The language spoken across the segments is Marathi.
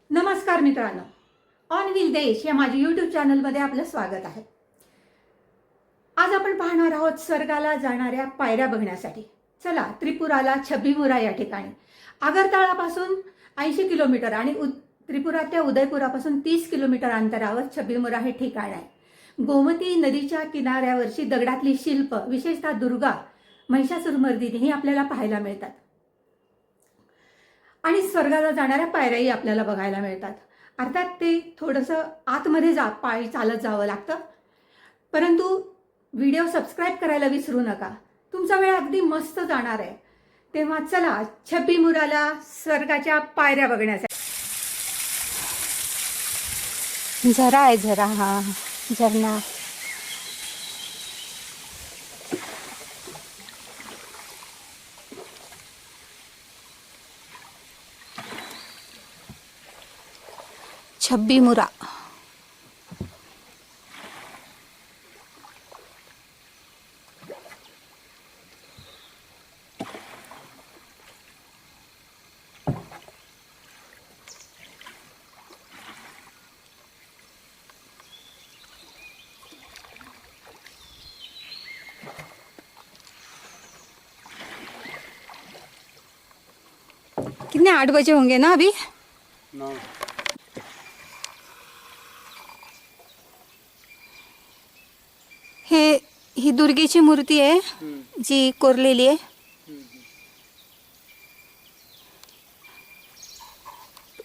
नमस्कार मित्रांनो, ऑन व्हील देश या माझ्या यूट्यूब चॅनलमध्ये आपलं स्वागत आहे. आज आपण पाहणार आहोत स्वर्गाला जाणाऱ्या पायऱ्या बघण्यासाठी. चला त्रिपुराला छब्बीमुरा या ठिकाणी आगरताळापासून 80 किलोमीटर आणि त्रिपुराच्या उदयपुरापासून 30 किलोमीटर अंतरावर छब्बीमुरा हे ठिकाण आहे. गोमती नदीच्या किनाऱ्यावरची दगडातली शिल्प, विशेषतः दुर्गा, महिषासुरमर्दिनी ही आपल्याला पाहायला मिळतात आणि स्वर्गाला जाणाऱ्या पायऱ्याही आपल्याला बघायला मिळतात. अर्थात ते थोडंसं आतमध्ये पायी चालत जावं लागतं, परंतु व्हिडिओ सबस्क्राईब करायला विसरू नका. तुमचा वेळ अगदी मस्त जाणार आहे. तेव्हा चला छब्बीमुराला स्वर्गाच्या पायऱ्या बघण्यासाठी. झरा आहे, झरा. हा, झरणा. छब्बीमुरा. कितने 8 बजे होंगे ना अभी? 9. ही दुर्गेची मूर्ती आहे जी कोरलेली आहे.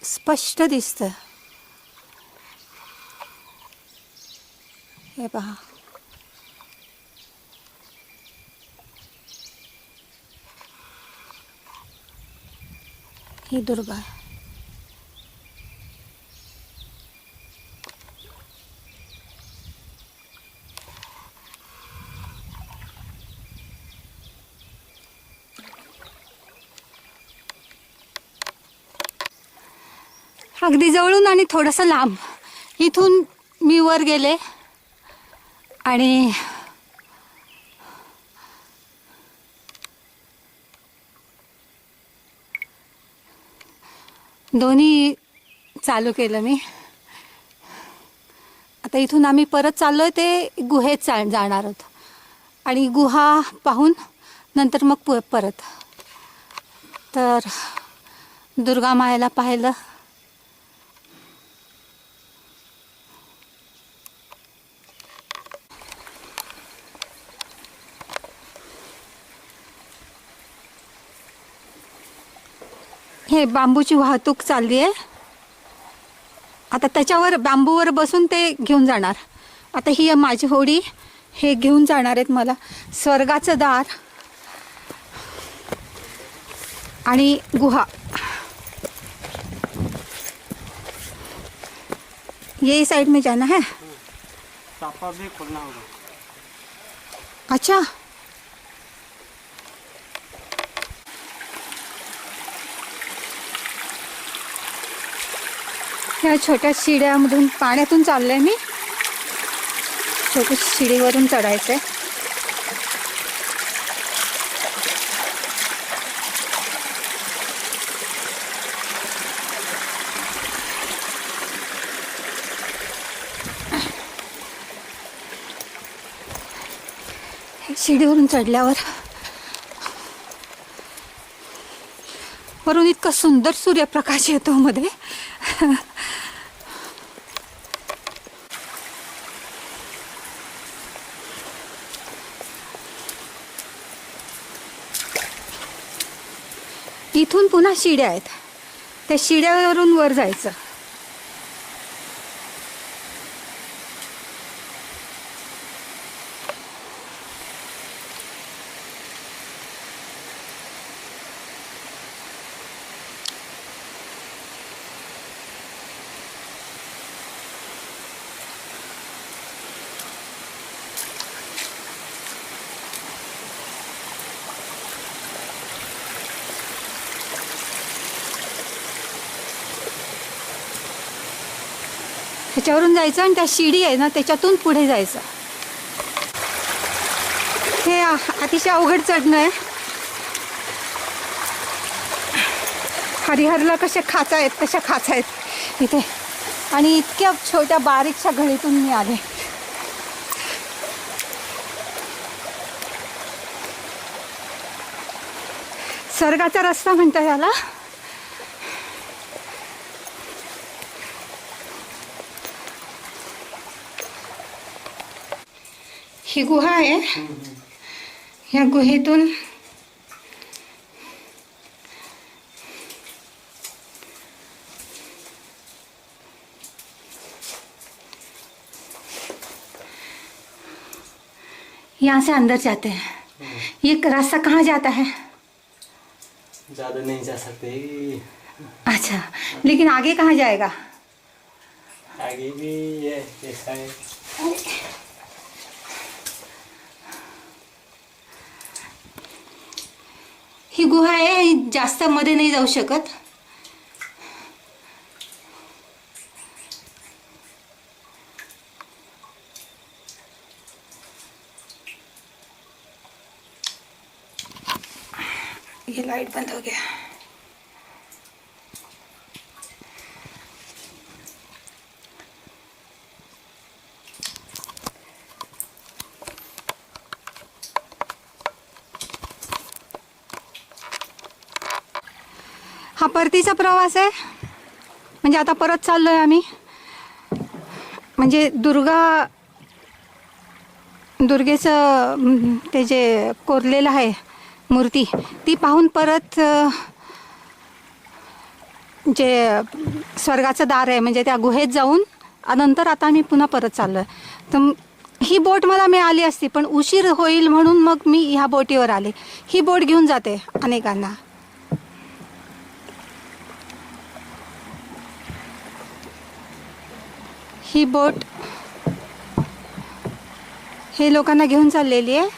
स्पष्ट दिसतं. हे पहा. ही दुर्गा आहे. अगदी जवळून आणि थोडंसं लांब. इथून मी वर गेले आणि दोन्ही चालू केलं मी. आता इथून आम्ही परत चाललोय ते गुहेत जाणार आहोत आणि गुहा पाहून नंतर मग परत. तर दुर्गा मायला पाहिलं. हे बांबूची वाहतूक चालली आहे. आता त्याच्यावर बांबूवर बसून ते घेऊन जाणार. आता ही माझी होडी, हे घेऊन जाणार आहेत मला. स्वर्गाचं दार आणि गुहा. ये साइड में जाना है. सापा भी खोलना होगा. अच्छा. ह्या छोट्या शिड्यामधून पाण्यातून चाललंय मी. छोट्या शिडीवरून चढायचंय. शिडीवरून चढल्यावर वरून इतका सुंदर सूर्यप्रकाश येतो मध्ये. इथून पुन्हा शिड्या आहेत. त्या शिड्यावरून वर जायचं. त्याच्यावरून जायचं आणि त्या शिडी आहे ना त्याच्यातून पुढे जायचं. हे अतिशय अवघड चढणं आहे. हरिहरला कशा खाचा आहेत तशा खाचा आहेत इथे. आणि इतक्या छोट्या बारीकशा घळीतून मी आले. स्वर्गाचा रस्ता म्हणतात याला. ही गुहा आहे. ह्या गुहेतून यहाँ से अंदर जाते हैं. ये रास्ता कहाँ जाता है? ज़्यादा नहीं जा सकते. अच्छा, लेकिन आगे कहाँ जाएगा? आगे भी ये ऐसा है. ही गुहा आहे, जास्त मध्ये नाही जाऊ शकत. ये लाइट बंद हो गया. हा परतीचा प्रवास आहे. म्हणजे आता परत चाललोय आम्ही. म्हणजे दुर्गेचं ते जे कोरलेलं आहे मूर्ती, ती पाहून परत जे स्वर्गाचं दार आहे म्हणजे त्या गुहेत जाऊन नंतर आता आम्ही पुन्हा परत चाललोय. तर ही बोट मला मिळाली असती पण उशीर होईल म्हणून मग मी ह्या बोटीवर आले. ही बोट घेऊन जाते अनेकांना. ही बोट हे लोकांना घेऊन चाललेली आहे.